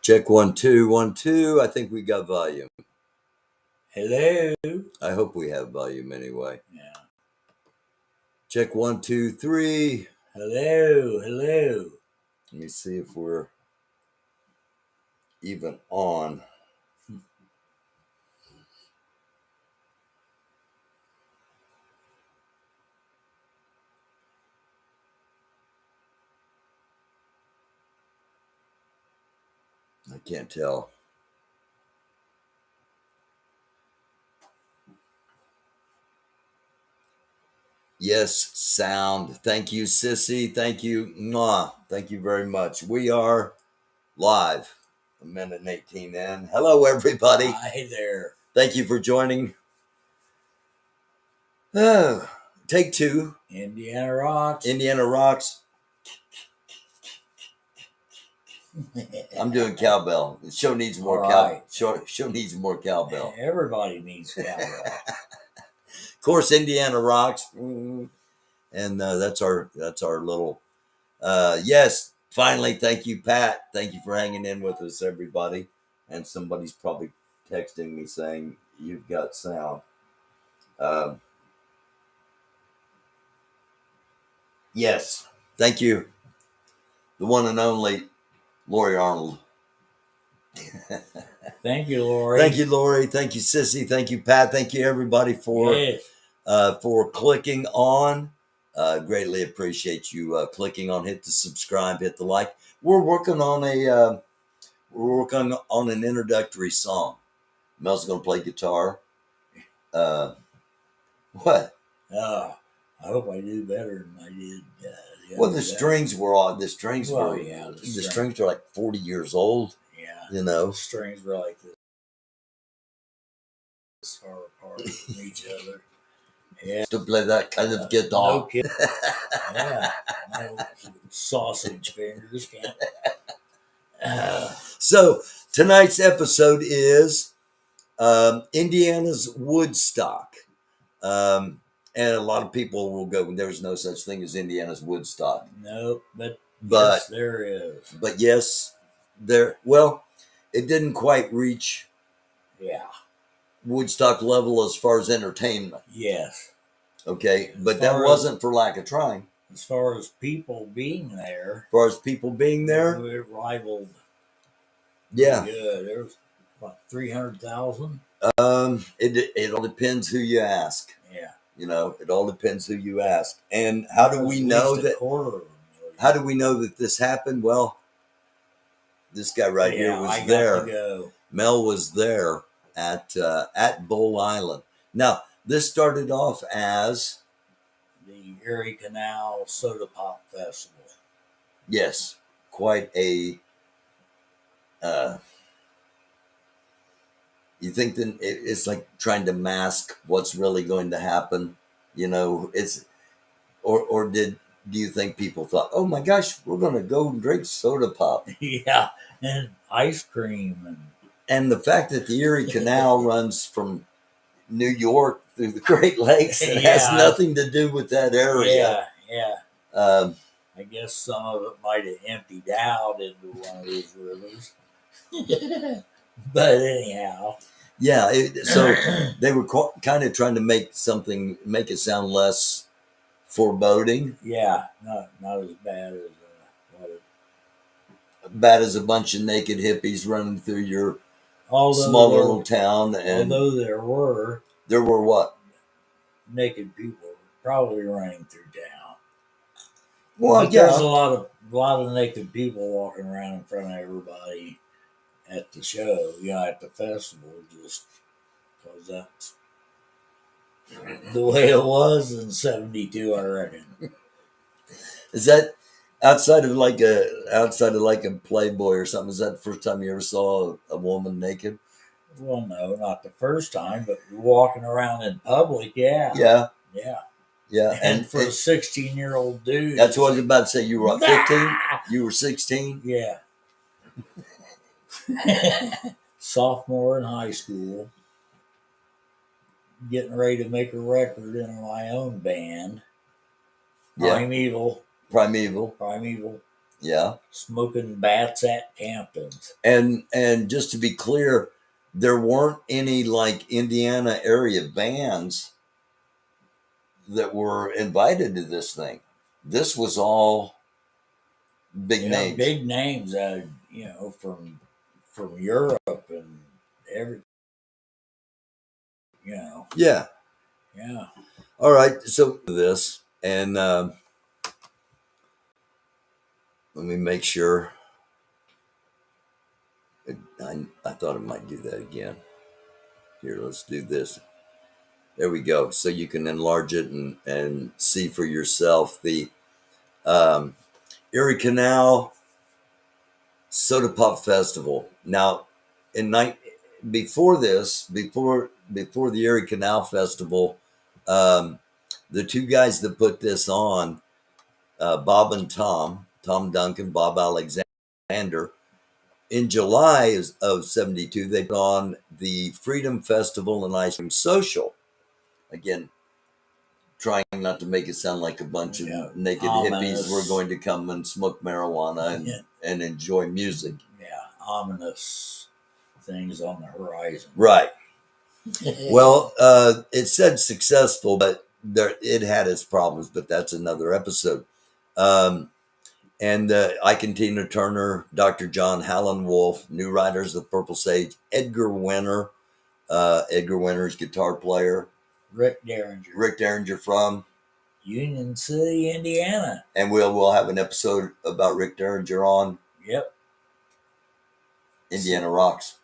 Check 1 2 1 2. I think we got volume. Hello. I hope we have volume anyway. Yeah. Check 1 2 3. Hello. Hello. Let me see if we're even on. I can't tell. Yes, sound. Thank you, Sissy. Thank you. Mwah. Thank you very much. We are live. A minute and 18 in. Hello, everybody. Hi there. Thank you for joining. Take two. Indiana rocks. Indiana rocks. I'm doing cowbell. The show needs more All show needs more cowbell. Everybody needs cowbell. Of course, Indiana rocks, and that's our little. Yes, finally, thank you, Pat. Thank you for hanging in with us, everybody. And somebody's probably texting me saying you've got sound. Yes, thank you, the one and only Lori Arnold. Thank you, Lori. Thank you, Lori. Thank you, Sissy. Thank you, Pat. Thank you, everybody, for clicking on. Greatly appreciate you clicking on. Hit the subscribe. Hit the like. We're working on an introductory song. Mel's going to play guitar. What? I hope I do better than I did. The strings were on. The strings were. Yeah, the strings are like 40 years old. Yeah. You know, the strings were like this far apart from each other. Yeah. To play that kind of guitar. No kidding. Yeah. My sausage fingers can't. So tonight's episode is Indiana's Woodstock. And a lot of people will go, there's no such thing as Indiana's Woodstock. No, but yes, there is. But yes, well, it didn't quite reach Woodstock level as far as entertainment. Yes. Okay, but that wasn't for lack of trying. As far as people being there. It rivaled. Yeah. Good. There was, 300,000? It all depends who you ask. Yeah. You know, it all depends who you ask. And how do we know that? How do we know that this happened? Well, this guy right here was there. Got to go. Mel was there at Bull Island. Now, this started off as the ERIE CANAL Soda Pop Festival. Yes, quite a. You think that it's like trying to mask what's really going to happen? You know, do you think people thought, oh my gosh, we're going to go and drink soda pop? Yeah, and ice cream. And the fact that the Erie Canal runs from New York through the Great Lakes, it has nothing to do with that area. Yeah. I guess some of it might have emptied out into one of these rivers. But anyhow. Yeah, so they were kind of trying to make it sound less foreboding. Yeah, not as bad as a bunch of naked hippies running through your small little town. And although there were what? Naked people probably running through town. Well, but there's a lot of naked people walking around in front of everybody at the show, at the festival, just because that's the way it was in '72, I reckon. Is that outside of like a Playboy or something? Is that the first time you ever saw a woman naked? Well, no, not the first time, but walking around in public, yeah. Yeah. And for a 16-year-old dude. That's what I was about to say. You were 15? You were 16? Yeah. Sophomore in high school. Getting ready to make a record in my own band. Yeah. Primeval. Yeah. Smoking bats at Campton's. And just to be clear, there weren't any like Indiana area bands that were invited to this thing. This was all big names. Big names, from Europe and every, Yeah. yeah. All right. So this, and let me make sure. I thought it might do that again. Here, let's do this. There we go. So you can enlarge it and see for yourself the um, Erie Canal Soda Pop Festival. Now, in night before this, before the Erie Canal Festival, um, the two guys that put this on, Bob and Tom Duncan, Bob Alexander, in July of '72, they put on the Freedom Festival and Ice Cream Social. Again, trying not to make it sound like a bunch of naked hippies were going to come and smoke marijuana and enjoy music. Yeah, ominous things on the horizon. Right. Well, it said successful, but it had its problems, but that's another episode. And Ike Tina Turner, Dr. John Hallen Wolf, New Riders of Purple Sage, Edgar Winter, Edgar Winter's guitar player, Rick Derringer from Union City, Indiana. And we'll have an episode about Rick Derringer on Indiana Rocks.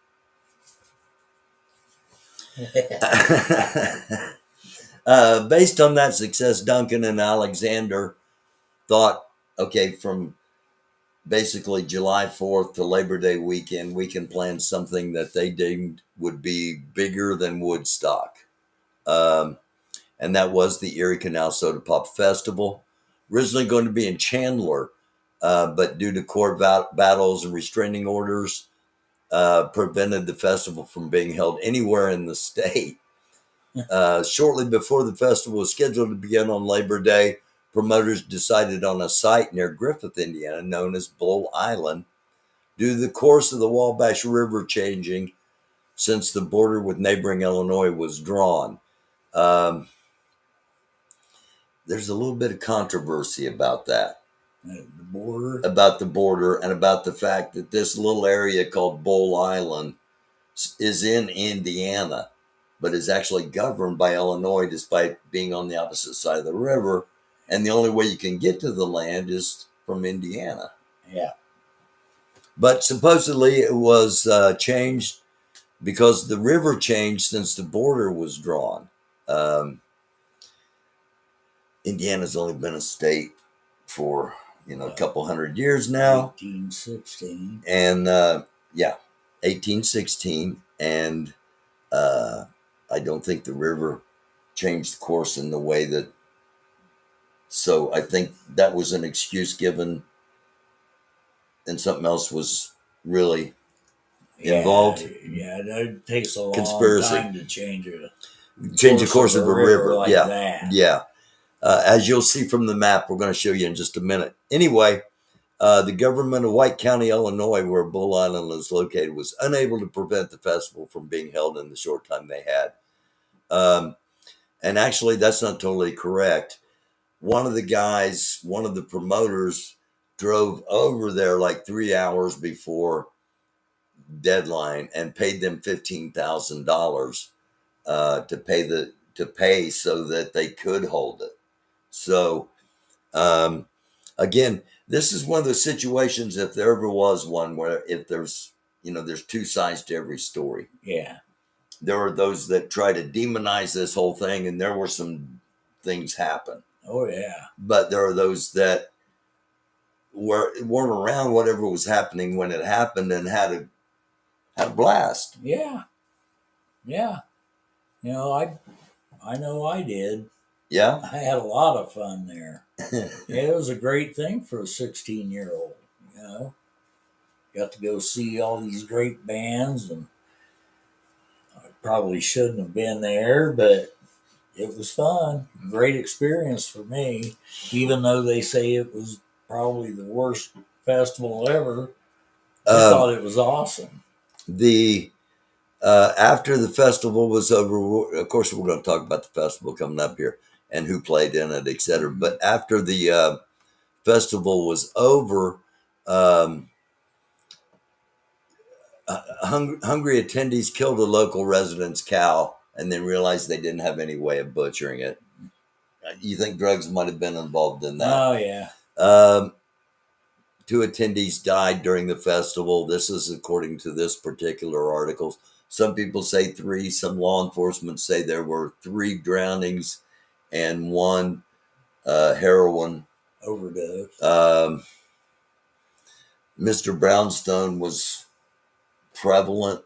Based on that success, Duncan and Alexander thought, okay, from basically July 4th to Labor Day weekend, we can plan something that they deemed would be bigger than Woodstock. And that was the Erie Canal Soda Pop Festival. Originally going to be in Chandler, but due to court battles and restraining orders, prevented the festival from being held anywhere in the state. Shortly before the festival was scheduled to begin on Labor Day, promoters decided on a site near Griffith, Indiana, known as Bull Island, due to the course of the Wabash River changing since the border with neighboring Illinois was drawn. There's a little bit of controversy about that. About the border and about the fact that this little area called Bull Island is in Indiana, but is actually governed by Illinois despite being on the opposite side of the river. And the only way you can get to the land is from Indiana. Yeah. But supposedly it was changed because the river changed since the border was drawn. Indiana's only been a state for, a couple hundred years now. 1816. And 1816. And I don't think the river changed course in the way that. So I think that was an excuse given, and something else was really involved. Yeah, it takes a long Conspiracy. time to change the course of a river. like that. Yeah. As you'll see from the map, we're going to show you in just a minute. Anyway, the government of White County, Illinois, where Bull Island is located, was unable to prevent the festival from being held in the short time they had. And actually, that's not totally correct. One of the promoters, drove over there like 3 hours before deadline and paid them $15,000 to pay so that they could hold it. So, again, this is one of those situations, if there ever was one, where if there's two sides to every story. Yeah. There are those that try to demonize this whole thing, and there were some things happen. Oh, yeah. But there are those that weren't around whatever was happening when it happened and had a blast. Yeah. Yeah. I know I did. Yeah. I had a lot of fun there. It was a great thing for a 16-year-old, Got to go see all these great bands, and I probably shouldn't have been there, but it was fun. Great experience for me, even though they say it was probably the worst festival ever. I thought it was awesome. The after the festival was over, of course, we're going to talk about the festival coming up here and who played in it, etc. But after the festival was over, um, hungry attendees killed a local resident's cow and then realized they didn't have any way of butchering it. You think drugs might have been involved in that? Oh yeah. Two attendees died during the festival. This is according to this particular article. Some people say three. Some law enforcement say there were 3 drownings and 1 heroin overdose. Mr. Brownstone was prevalent.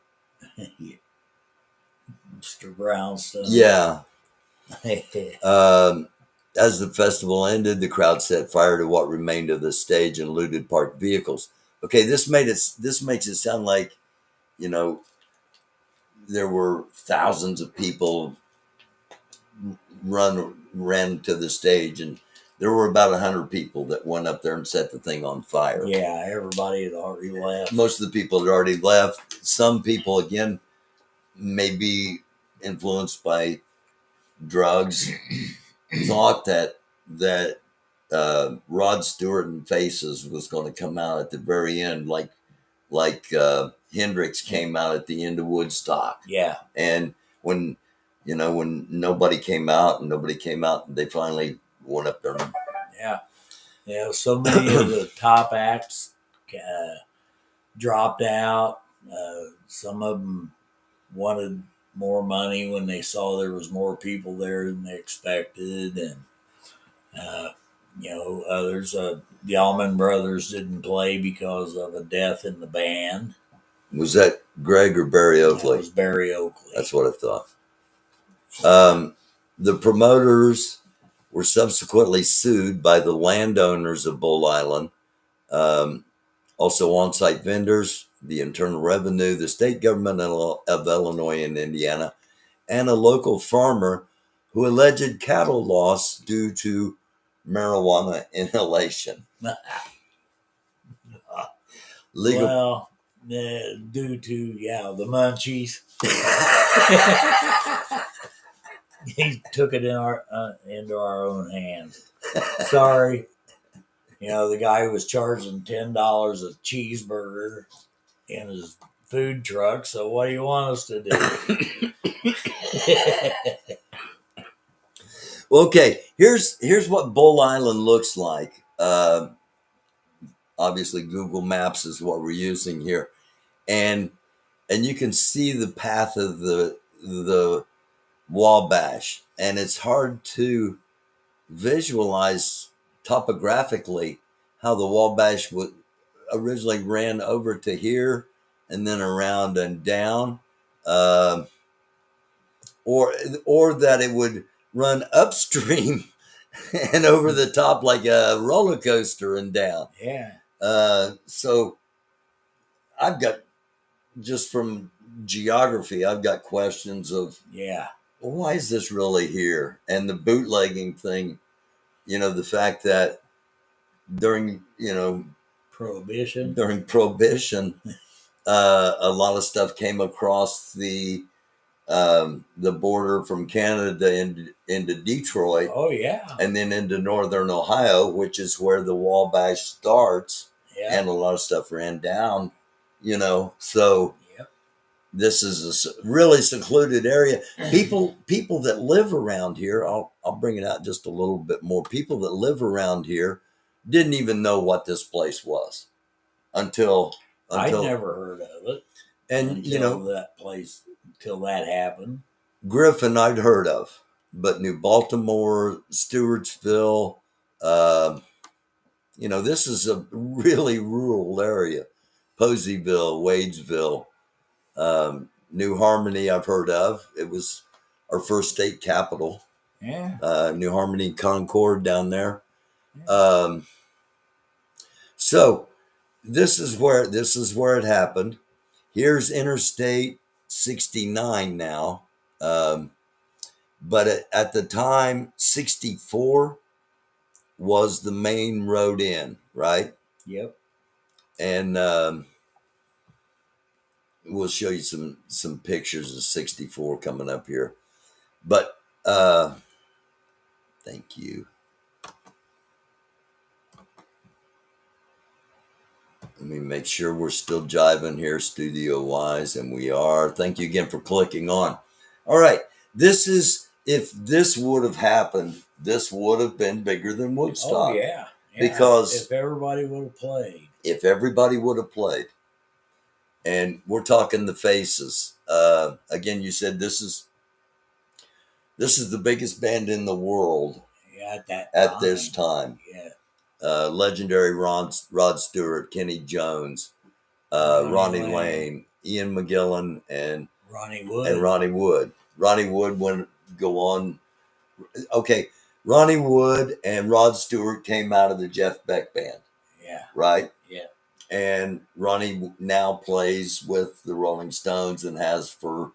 Mr. Brownstone. Yeah. As the festival ended, the crowd set fire to what remained of the stage and looted parked vehicles. Okay, this makes it sound like, you know, there were thousands of people ran to the stage, and there were about 100 people that went up there and set the thing on fire. Yeah, everybody had already left. Most of the people had already left. Some people, again, may be influenced by drugs, thought that Rod Stewart and Faces was going to come out at the very end, like Hendrix came out at the end of Woodstock. Yeah. And when nobody came out, they finally went up there. Yeah. Yeah, so many of the top acts dropped out. Some of them wanted more money when they saw there was more people there than they expected, and others. The Allman Brothers didn't play because of a death in the band. Was that Greg or Barry Oakley? That was Barry Oakley. That's what I thought. The promoters were subsequently sued by the landowners of Bull Island, also on-site vendors, the Internal Revenue, the state government of Illinois and Indiana, and a local farmer who alleged cattle loss due to marijuana inhalation. Well, due to the munchies. He took it into our own hands. Sorry. The guy was charging $10 a cheeseburger in his food truck. So what do you want us to do? Okay, here's what Bull Island looks like. Obviously, Google Maps is what we're using here, and you can see the path of the Wabash, and it's hard to visualize topographically how the Wabash originally ran over to here and then around and down, or that it would run upstream and over the top like a roller coaster and down. Yeah. So I've got, just from geography, I've got questions of, well, why is this really here? And the bootlegging thing, the fact that during Prohibition, a lot of stuff came across the border from Canada into Detroit. Oh yeah. And then into northern Ohio, which is where the Wabash starts. Yeah. And a lot of stuff ran down, so this is a really secluded area. People that live around here, I'll bring it out just a little bit more. People that live around here didn't even know what this place was until I'd never heard of it. And until that happened. Griffin I'd heard of, but New Baltimore, Stewartsville, this is a really rural area. Poseyville, Wadesville, New Harmony I've heard of. It was our first state capital. Yeah. New Harmony, Concord down there. So this is where it happened. Here's Interstate 69 now. But at the time, 64 was the main road in, right? Yep. And we'll show you some pictures of 64 coming up here. But thank you. Let me make sure we're still jiving here studio wise, and we are. Thank you again for clicking on. All right, this is, if this would have happened, this would have been bigger than Woodstock. Oh yeah. Because if everybody would have played. If everybody would have played, and we're talking the faces. Again, you said this is the biggest band in the world. Yeah, at this time. Yeah. Legendary Rod Stewart, Kenny Jones, Ronnie Lane, Ian McGillan, and Ronnie Wood. Ronnie Wood went go on. Okay, Ronnie Wood and Rod Stewart came out of the Jeff Beck band. Yeah. Right? Yeah. And Ronnie now plays with the Rolling Stones and has for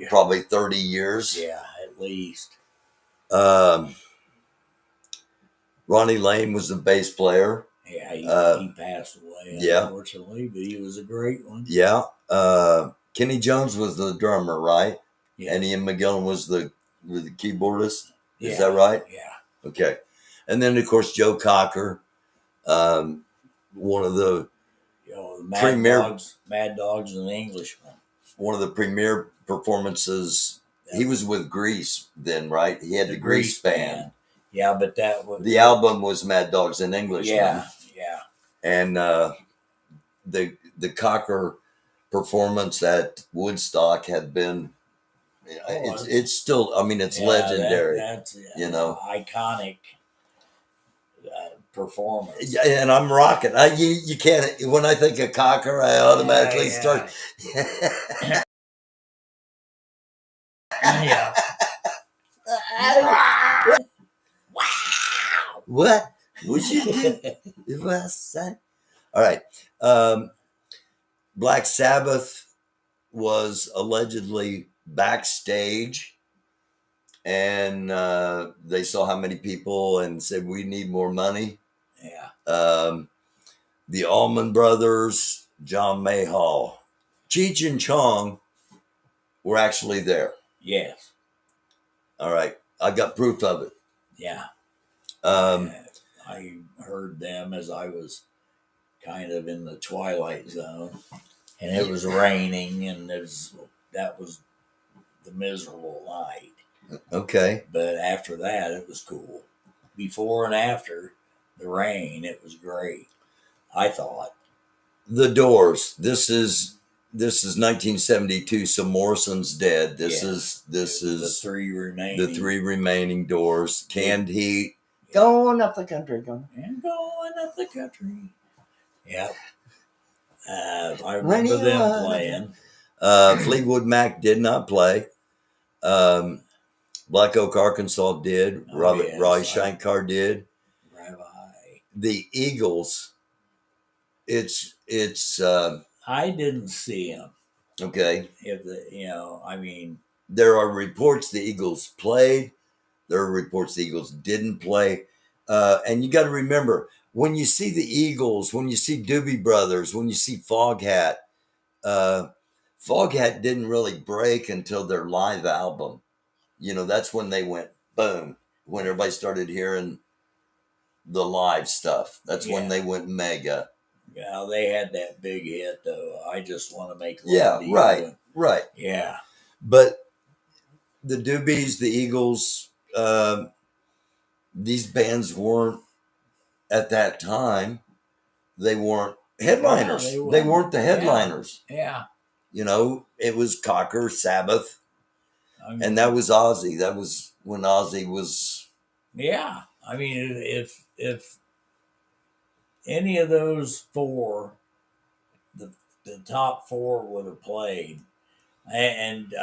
probably 30 years. Yeah, at least. Ronnie Lane was the bass player. Yeah, he passed away, unfortunately, but he was a great one. Yeah. Kenny Jones was the drummer, right? Yeah. And Ian McGillan was the keyboardist. Is that right? Yeah. Okay. And then, of course, Joe Cocker, one of the Mad Dogs and the Englishman. One of the premier performances. He was with Grease then, right? He had the Grease band. Yeah, but that was... The album was Mad Dogs and Englishmen. Yeah. And the Cocker performance at Woodstock had been... it's still... I mean, it's legendary. That's iconic performance. Yeah, and I'm rocking. You can't... When I think of Cocker, I automatically start... Yeah. Wow. What you do? If I say. All right. Black Sabbath was allegedly backstage, and they saw how many people and said, "We need more money." Yeah. The Allman Brothers, John Mayhall, Cheech and Chong were actually there. Yes. All right. I got proof of it. Yeah. I heard them as I was kind of in the twilight zone, and it was raining, and that was the miserable night. Okay. But after that, it was cool. Before and after the rain, it was great, I thought. The Doors. This is 1972, so Morrison's dead. This is the three remaining Doors. Canned Heat. Going up the country. Going up the country. Yep. I remember them playing. Fleetwood Mac did not play. Black Oak, Arkansas did. Roy Shankar did. The Eagles. It's I didn't see him. Okay. If there are reports the Eagles played. There are reports the Eagles didn't play. And you got to remember, when you see the Eagles, when you see Doobie Brothers, when you see Foghat, Foghat didn't really break until their live album. That's when they went boom. When everybody started hearing the live stuff. That's when they went mega. Yeah, they had that big hit though. I Just Want to Make Love. Yeah, right. Yeah. But the Doobies, the Eagles, these bands weren't at that time. They weren't headliners. They weren't the headliners. Yeah. It was Cocker, Sabbath, and that was Ozzy. That was when Ozzy was. Yeah, if any of those four, the top four would have played, and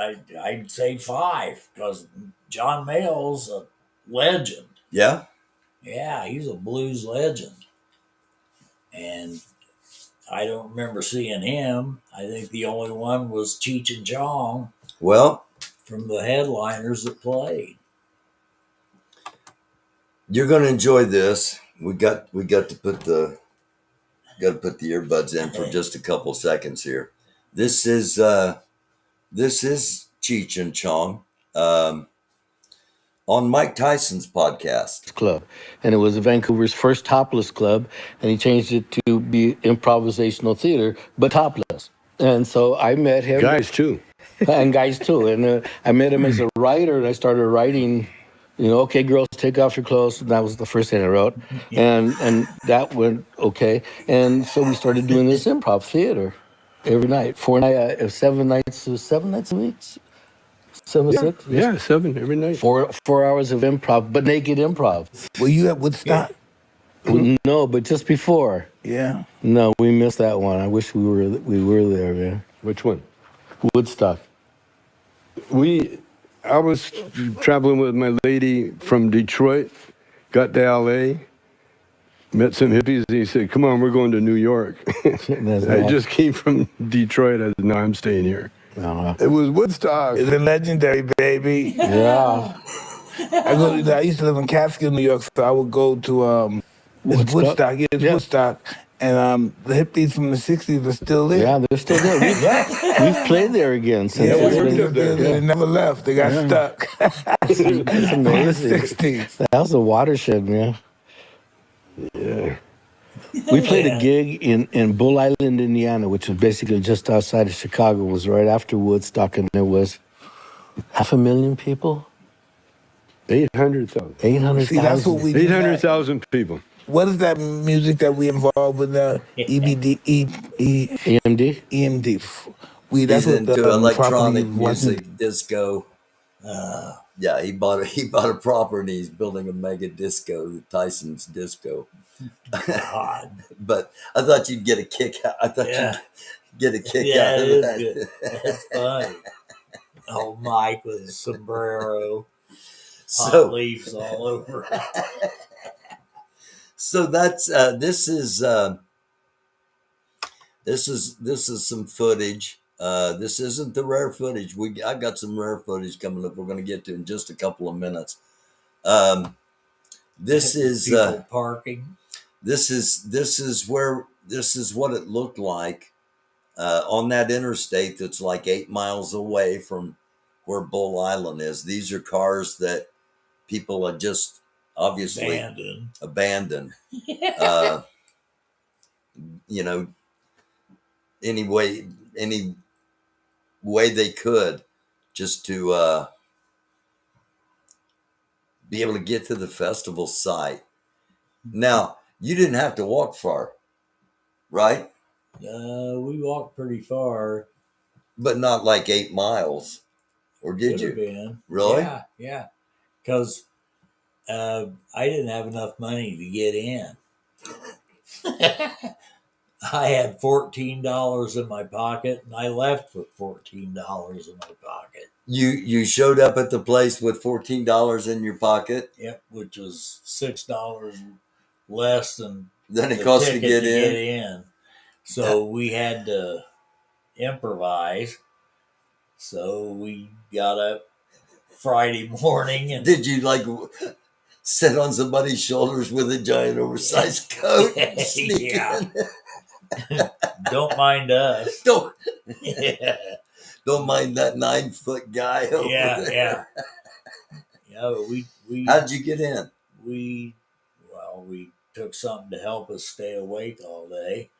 I'd say five, because John Mayall's a legend. Yeah. Yeah, he's a blues legend. And I don't remember seeing him. I think the only one was Cheech and Chong. Well, from the headliners that played. You're going to enjoy this. We got to put the Got to put the earbuds in for just a couple seconds here. This is Cheech and Chong on Mike Tyson's podcast. Club, and it was Vancouver's first topless club, and he changed it to be improvisational theater, but topless. And so I met him. Guys too. And guys too. And I met him as a writer, and I started writing. Okay, girls, take off your clothes. And that was the first thing I wrote, and that went okay. And so we started doing this improv theater every night, 7 nights a week. 6. Yeah, 7 every night. 4 hours of improv, but naked improv. Were you at Woodstock? No, but just before. Yeah. No, we missed that one. I wish we were there, man. Which one? Woodstock. I was traveling with my lady from Detroit, got to LA, met some hippies, and he said, "Come on, we're going to New York." I just came from Detroit. I said, "No, I'm staying here." It was Woodstock. It's a legendary, baby. Yeah. I used to live in Catskill, New York, so I would go to Woodstock. Yeah, it's Woodstock. And the hippies from the 60s are still there. Yeah, they're still there. We've played there again since. Yeah, we worked up there. They never left. They got stuck. It's amazing. The 60s. That was a watershed, man. Yeah. We played a gig in Bull Island, Indiana, which was basically just outside of Chicago. It was right after Woodstock, and there was 500,000 people. 800,000. 800,000. See, that's what we do. 800,000 people. What is that music that we involved with EBD, EMD? EMD? He's into electronic property music, disco. Yeah, he bought a property. He's building a mega disco, Tyson's Disco. God. But I thought you'd get a kick out. I thought you'd get a kick out of that. Good. That's funny. Oh, Mike with his sombrero, hot leaves all over. So that's this is some footage. This isn't the rare footage. I got some rare footage coming up. We're going to get to in just a couple of minutes. This is people parking. This is what it looked like on that interstate that's like 8 miles away from where Bull Island is. These are cars that people are just obviously abandoned. Any way they could, just to be able to get to the festival site. Now, you didn't have to walk far, right? We walked pretty far, but not like 8 miles, or did you? Been. Really? Yeah. Because I didn't have enough money to get in. I had $14 in my pocket, and I left with $14 in my pocket. You showed up at the place with $14 in your pocket? Yep, which was $6 less than it cost to get in. So we had to improvise. So we got up Friday morning. And did you sit on somebody's shoulders with a giant oversized coat? Yeah. Don't mind us. Don't mind that 9-foot guy over there. Yeah. We how'd you get in? We took something to help us stay awake all day,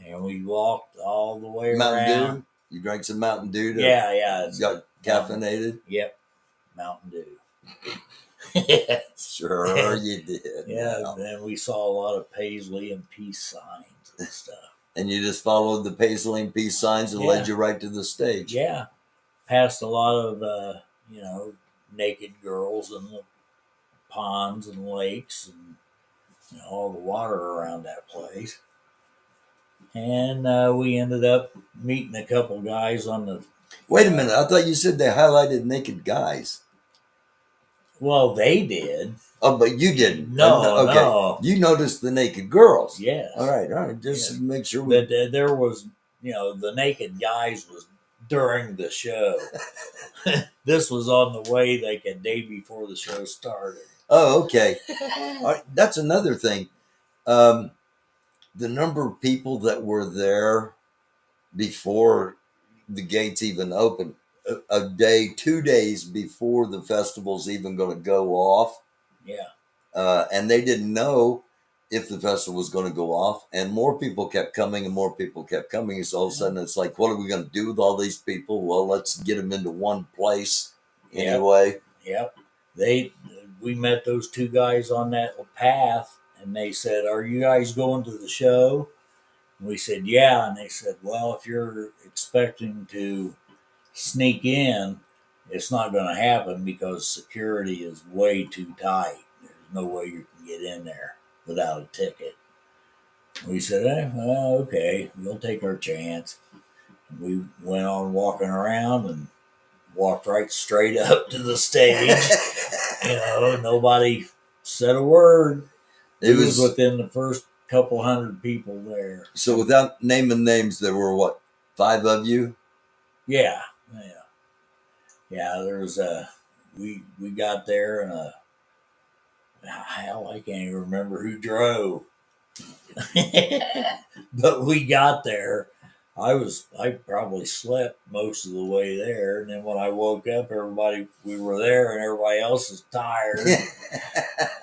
and we walked all the way Mountain around. Dew? You drank some Mountain Dew? Yeah. It's got caffeinated? Yep, Mountain Dew. Sure you did. Yeah, and we saw a lot of Paisley and peace signs and stuff. And you just followed the Paisley and peace signs and led you right to the stage. Yeah. Passed a lot of, naked girls in the ponds and lakes and all the water around that place. And we ended up meeting a couple guys on the... Wait a minute. I thought you said they highlighted naked guys. Well, they did. Oh, but you didn't. No, okay. No. You noticed the naked girls. Yes. All right. Just to make sure. But there was, the naked guys was during the show. This was on the way a day before the show started. Oh, okay. All right. That's another thing. the number of people that were there before the gates even opened, a day, 2 days before the festival's even going to go off. Yeah. And they didn't know if the festival was going to go off, and more people kept coming and more people kept coming. So all of a sudden it's like, what are we going to do with all these people? Well, let's get them into one place anyway. Yep. We met those two guys on that path, and they said, "Are you guys going to the show?" And we said, "Yeah." And they said, "Well, if you're expecting to sneak in, it's not going to happen because security is way too tight. There's no way you can get in there without a ticket." We said, well, okay, we'll take our chance. And we went on walking around and walked right straight up to the stage. Nobody said a word. It was within the first couple hundred people there. So without naming names, there were what, 5 of you? Yeah. There was we got there and hell, I can't even remember who drove. But we got there. I probably slept most of the way there, and then when I woke up, we were there and everybody else is tired.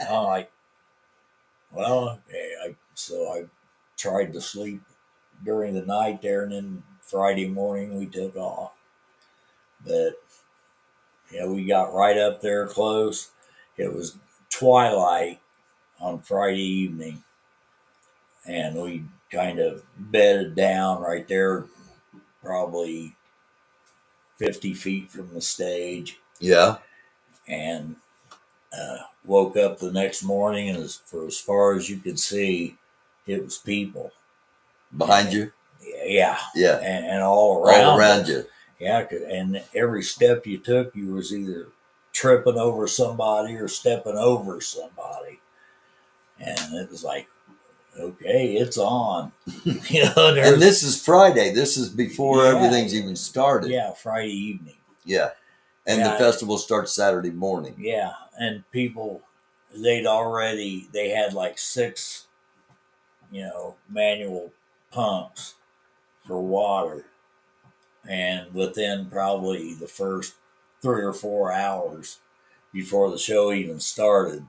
I'm like, well, okay. So I tried to sleep during the night there, and then Friday morning we took off. But yeah, we got right up there close. It was twilight on Friday evening, and we kind of bedded down right there, probably 50 feet from the stage. Yeah. And woke up the next morning, and for as far as you could see, it was people behind you. Yeah. And all around you. Yeah, and every step you took, you was either tripping over somebody or stepping over somebody, and it was like, okay, it's on. And this is Friday. This is before everything's even started. Yeah, Friday evening. Yeah. And the festival starts Saturday morning. Yeah. And people, they had like 6, manual pumps for water. And within probably the first 3 or 4 hours before the show even started,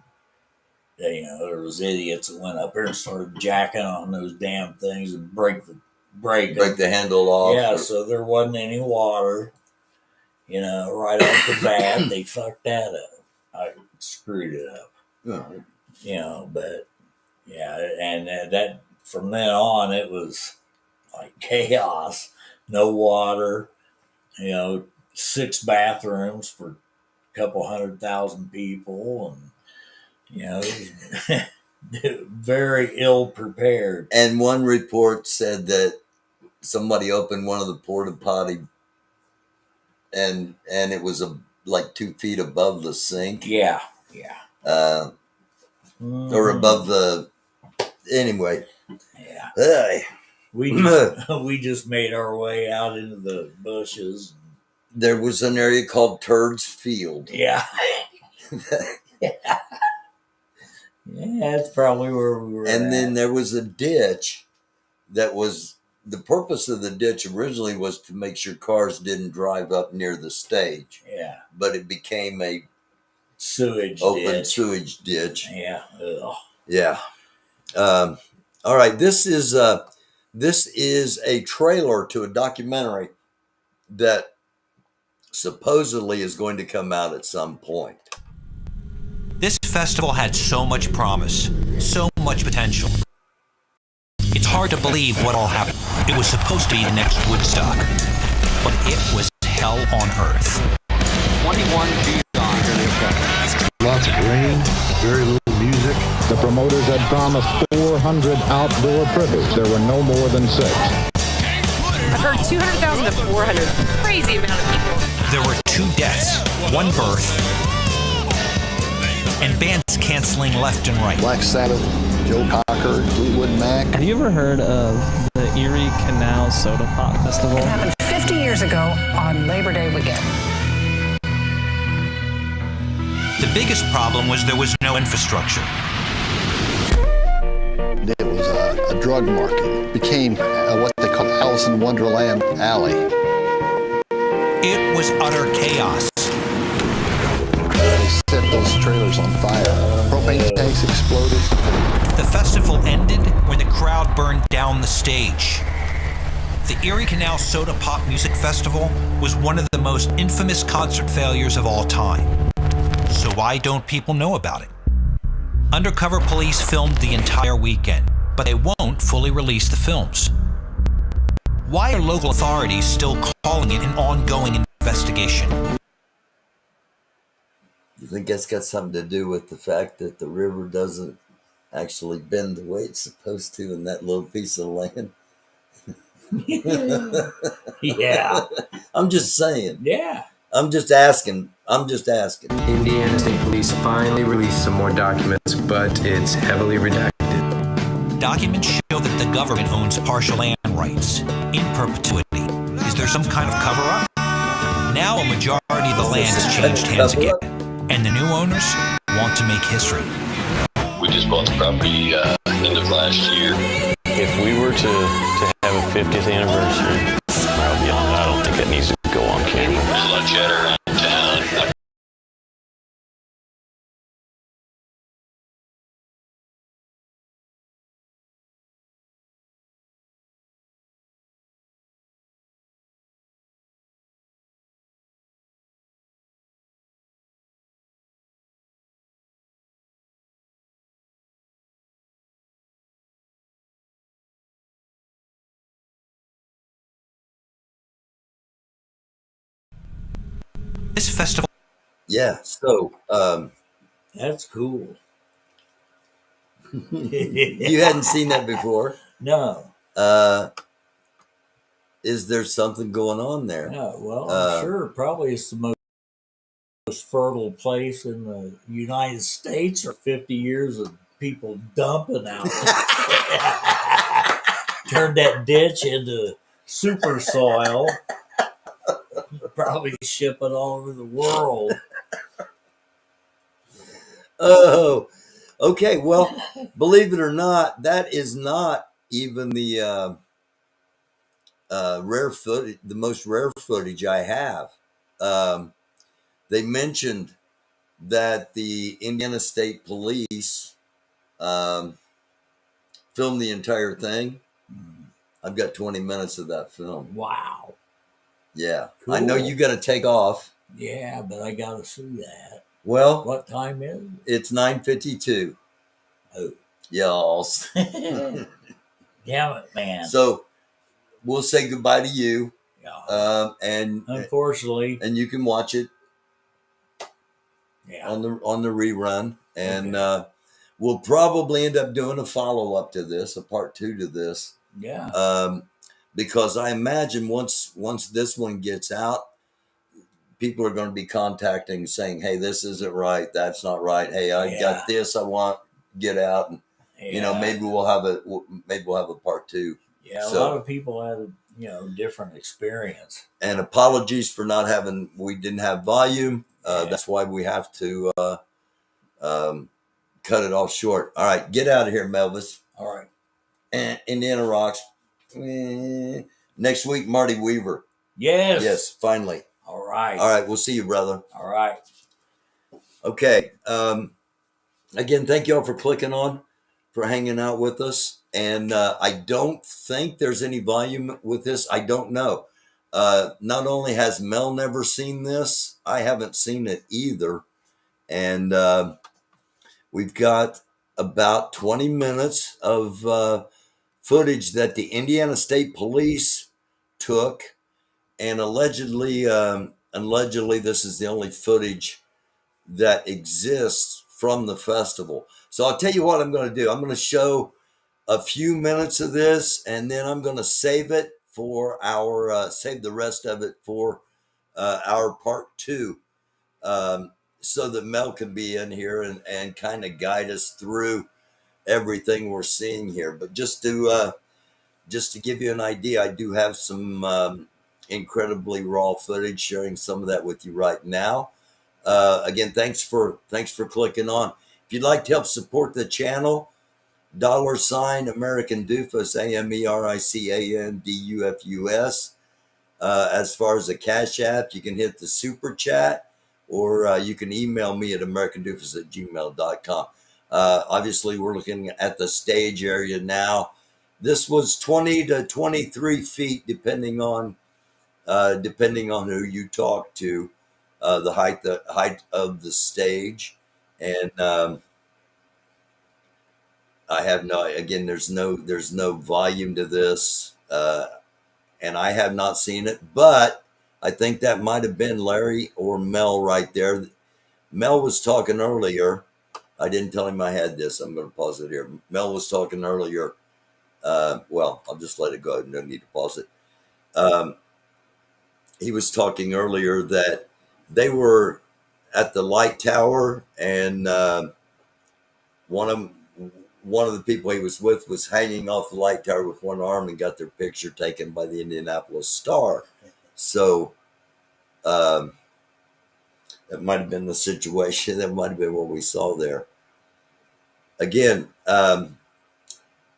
there was idiots that went up there and started jacking on those damn things and break the handle off. Yeah, so there wasn't any water, right off the bat. They fucked that up. I screwed it up. But yeah, and that from then on it was like chaos. No water, 6 bathrooms for a couple 100,000 people, and very ill prepared. And one report said that somebody opened one of the porta potty, and it was like 2 feet above the sink. Yeah. Or above the. Anyway. Yeah. We just made our way out into the bushes. There was an area called Turd's Field. Yeah. Yeah, that's probably where we were. And then there was a ditch that was, the purpose of the ditch originally was to make sure cars didn't drive up near the stage. Yeah. But it became a open sewage ditch. Yeah. Ugh. Yeah. All right. This is a trailer to a documentary that supposedly is going to come out at some point. This festival had so much promise, so much potential. It's hard to believe what all happened. It was supposed to be the next Woodstock, but it was hell on earth. 21 feet on. Lots of rain, very little music. The promoters had promised 400 outdoor critters. There were no more than 6. I've heard 200,000 to 400. Crazy amount of people. There were 2 deaths, 1 birth, and bands canceling left and right. Black Sabbath, Joe Cocker, Fleetwood Mac. Have you ever heard of the ERIE CANAL Soda Pop Festival? It happened 50 years ago on Labor Day weekend. The biggest problem was there was no infrastructure. It was a a drug market, became what they call Alice in Wonderland Alley. It was utter chaos. They set those trailers on fire. Propane tanks exploded. The festival ended when the crowd burned down the stage. The Erie Canal Soda Pop Music Festival was one of the most infamous concert failures of all time. So why don't people know about it? Undercover police filmed the entire weekend, but they won't fully release the films. Why are local authorities still calling it an ongoing investigation? You think that's got something to do with the fact that the river doesn't actually bend the way it's supposed to in that little piece of land? Yeah. I'm just saying. Yeah. I'm just asking. Indiana State Police finally released some more documents, but it's heavily redacted. Documents show that the government owns partial land rights in perpetuity. Is there some kind of cover-up? Now a majority of the land has changed hands again, and the new owners want to make history. We just bought the property end of last year. If we were to have a 50th anniversary, I'll be on it. I don't think that needs to go on camera. There's a lot of chatter around town. This festival... Yeah, so... That's cool. You hadn't seen that before? No. Is there something going on there? No, well, I'm sure probably it's the most fertile place in the United States, or 50 years of people dumping out. Turned that ditch into super soil. Probably ship it all over the world. Oh, okay. Well, believe it or not, that is not even the rare footage, the most rare footage I have. They mentioned that the Indiana State Police filmed the entire thing. I've got 20 minutes of that film. Wow. Yeah. Cool. I know you got to take off. Yeah, but I got to see that. Well, what time is it? It's 9:52. Oh. Y'all. Damn it, man. So we'll say goodbye to you. Yeah. And unfortunately, and you can watch it on the rerun. And we'll probably end up doing a follow-up to this, a part 2 to this. Yeah. Because I imagine once this one gets out, people are going to be contacting saying, hey, this isn't right. That's not right. Hey, I got this. I want to get out. And, you know, maybe we'll have a part 2. Yeah. So, a lot of people had a, different experience. And apologies for not having, we didn't have volume. That's why we have to cut it off short. All right. Get out of here, Melvis. All right. And Indiana Rocks. Next week, Marty Weaver. Yes. Yes, finally. All right. All right. We'll see you, brother. All right. Okay. Again, thank you all for clicking on, for hanging out with us. And I don't think there's any volume with this. I don't know. Not only has Mel never seen this, I haven't seen it either. And we've got about 20 minutes of footage that the Indiana State Police took. And allegedly, this is the only footage that exists from the festival. So I'll tell you what I'm going to do. I'm going to show a few minutes of this, and then I'm going to save it for save the rest of it for our part 2, so that Mel can be in here and kind of guide us through everything we're seeing here. But just to give you an idea, I do have some incredibly raw footage, sharing some of that with you right now. Again, thanks for clicking on. If you'd like to help support the channel, $ American Doofus, AMERICANDUFUS. As far as the Cash App, you can hit the super chat, or you can email me at americandoofus@gmail.com. Obviously, we're looking at the stage area now. This was 20 to 23 feet, depending on who you talk to, the height of the stage. And I have no, again, there's no volume to this, and I have not seen it, but I think that might have been Larry or Mel right there. Mel was talking earlier. I didn't tell him I had this. I'm going to pause it here. Mel was talking earlier. Well, I'll just let it go. No need to pause it. He was talking earlier that they were at the light tower, and one of the people he was with was hanging off the light tower with one arm and got their picture taken by the Indianapolis Star. So that might have been the situation. That might have been what we saw there. Again, I'm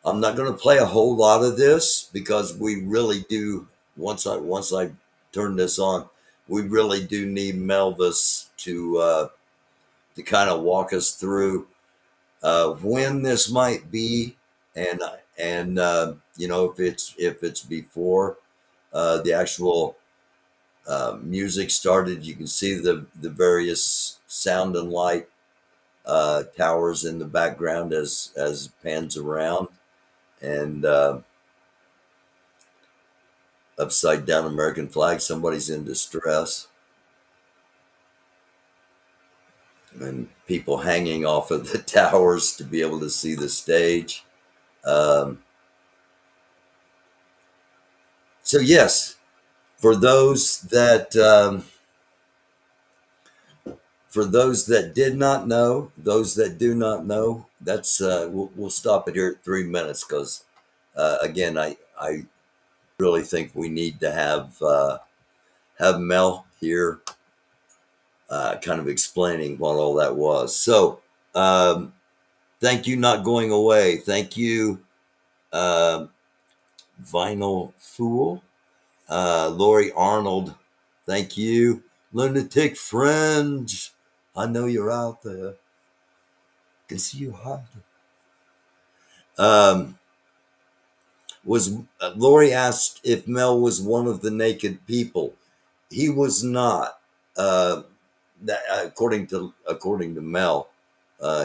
not going to play a whole lot of this because we really do. Once I turn this on, we really do need Melvis to kind of walk us through when this might be, and if it's before the actual music started. You can see the various sound and light towers in the background as it pans around, and upside down American flag. Somebody's in distress, and people hanging off of the towers to be able to see the stage. So yes, for those that did not know, those that do not know, that's we'll stop it here at 3 minutes because again, I really think we need to have Mel here, kind of explaining what all that was. So thank you, not going away. Thank you, Vinyl Fool, Lori Arnold. Thank you, Lunatic Fringe. I know you're out there. Can see you hiding. Lori asked if Mel was one of the naked people. He was not. According to Mel,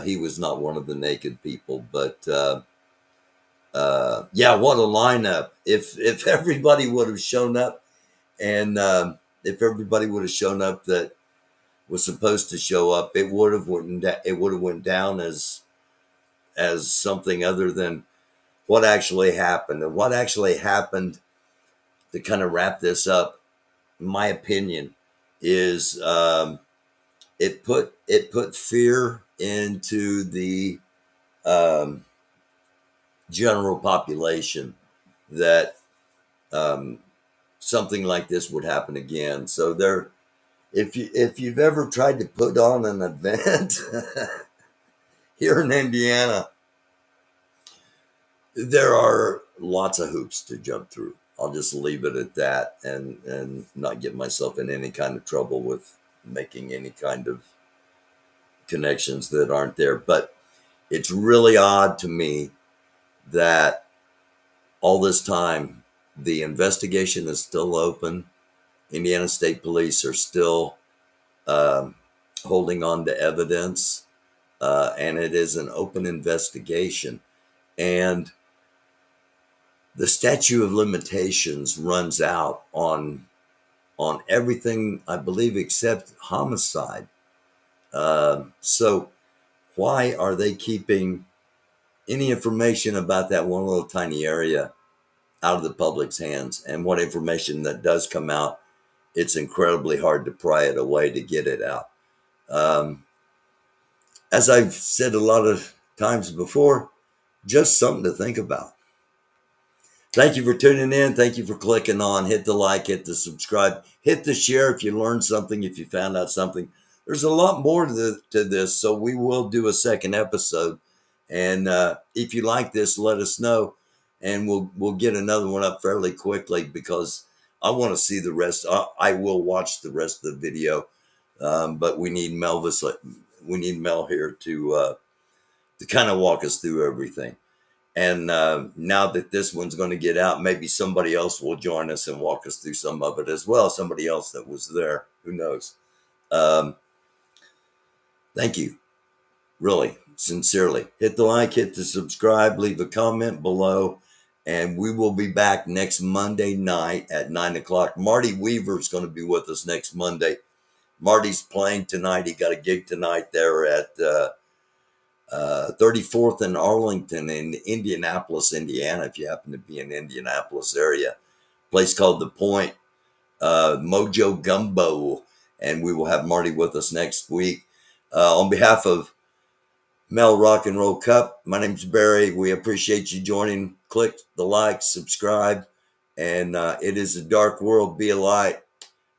he was not one of the naked people. But yeah, what a lineup! If everybody would have shown up, and if everybody would have shown up that was supposed to show up, it would have went down as something other than what actually happened. And what actually happened, to kind of wrap this up, in my opinion, is it put fear into the general population that something like this would happen again. So if you've ever tried to put on an event here in Indiana, there are lots of hoops to jump through. I'll just leave it at that, and not get myself in any kind of trouble with making any kind of connections that aren't there. But it's really odd to me that all this time the investigation is still open. Indiana State Police are still holding on to evidence, and it is an open investigation. And the statute of limitations runs out on everything, I believe, except homicide. So why are they keeping any information about that one little tiny area out of the public's hands? And what information that does come out, it's incredibly hard to pry it away to get it out. As I've said a lot of times before, just something to think about. Thank you for tuning in. Thank you for clicking on. Hit the like, hit the subscribe, hit the share if you learned something, if you found out something. There's a lot more to this, so we will do a second episode. And if you like this, let us know, and we'll get another one up fairly quickly, because I want to see the rest. I will watch the rest of the video, but we need Mel here to kind of walk us through everything. And now that this one's going to get out, maybe somebody else will join us and walk us through some of it as well. Somebody else that was there, who knows? Thank you. Really, sincerely. Hit the like, hit the subscribe, leave a comment below, and we will be back next Monday night at 9 o'clock. Marty Weaver's going to be with us next Monday. Marty's playing tonight. He got a gig tonight there at 34th and Arlington in Indianapolis, Indiana, if you happen to be in the Indianapolis area. Place called The Point, Mojo Gumbo, and we will have Marty with us next week. On behalf of Mel Rock and Roll Cup, my name's Barry. We appreciate you joining. Click the like, subscribe, and it is a dark world. Be a light.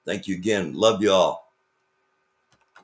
Thank you again. Love you all.